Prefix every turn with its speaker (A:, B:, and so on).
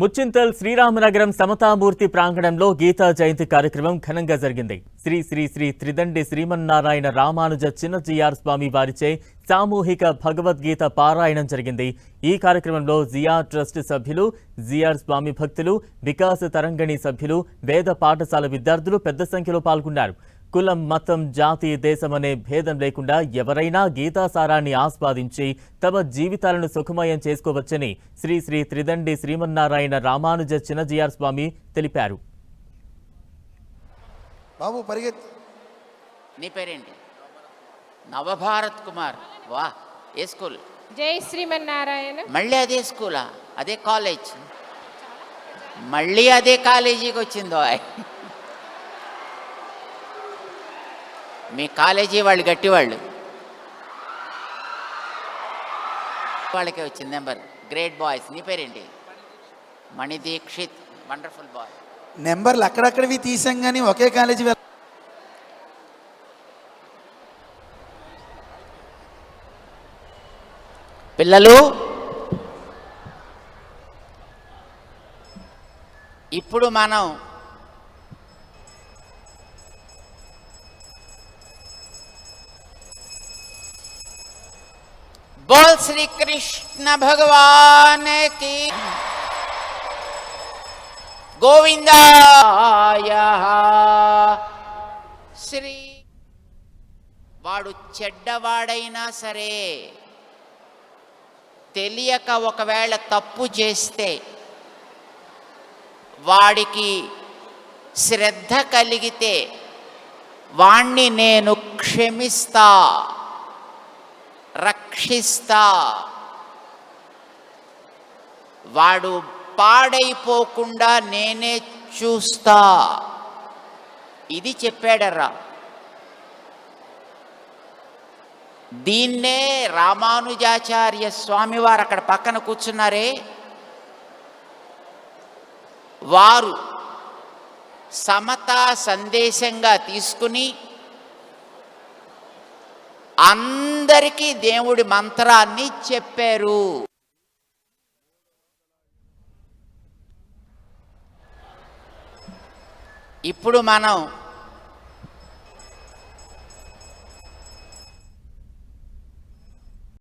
A: ముచ్చింతల్ శ్రీరామనగరం సమతామూర్తి ప్రాంగణంలో గీతా జయంతి కార్యక్రమం ఘనంగా జరిగింది. శ్రీ శ్రీ శ్రీ త్రిదండి శ్రీమన్నారాయణ రామానుజ చిన్నజీఆర్ స్వామి వారిచే సామూహిక భగవద్గీత పారాయణం జరిగింది. ఈ కార్యక్రమంలో జిఆర్ ట్రస్ట్ సభ్యులు, జిఆర్ స్వామి భక్తులు, వికాస తరంగిణి సభ్యులు, వేద పాఠశాల విద్యార్థులు పెద్ద సంఖ్యలో పాల్గొన్నారు. కులం, మతం, జాతి, దేశం అనే భేదం లేకుండా ఎవరైనా గీతాసారాన్ని ఆస్వాదించి తమ జీవితాలను సుఖమయం చేసుకోవచ్చని శ్రీ శ్రీ త్రిదండి శ్రీమన్నారాయణ రామానుజ చిన్నజీఆర్ స్వామి తెలిపారు.
B: బాబు పరిగెత్తి.
C: నీ పేరేంటి? నవభారత్ కుమార్. వా, ఏ స్కూల్?
D: జై శ్రీమన్నారాయణ.
C: మళ్ళీ అదే స్కూలా? అదే కాలేజ్? మళ్ళీ అదే కాలేజీకి వచ్చిందో? మీ కాలేజీ వాళ్ళు గట్టివాళ్ళు, వాళ్ళకే వచ్చింది నెంబర్. Great boys. నీ పేరేంటి? మణిదీక్షిత్. Wonderful boy.
B: నెంబర్లు అక్కడక్కడవి తీసాం కానీ ఒకే కాలేజీ.
C: పిల్లలు, ఇప్పుడు మనం बोल श्री कृष्ण भगवान की गोविंदाय శ్రీ. వాడు చెడ్డవాడైనా సరే తెలియక ఒకవేళ తప్పు చేస్తే వాడికి శ్రద్ధ కలిగితే వాణ్ణి నేను క్షమిస్తా, రక్షిస్తా. వాడు పాడైపోకుండా నేనే చూస్తా. ఇది చెప్పాడర్రా. దీన్నే రామానుజాచార్య స్వామి వారు అక్కడ పక్కన కూర్చున్నారే, వారు సమతా సందేశంగా తీసుకుని అందరికీ దేవుడి మంత్రాన్ని చెప్పారు. ఇప్పుడు మనం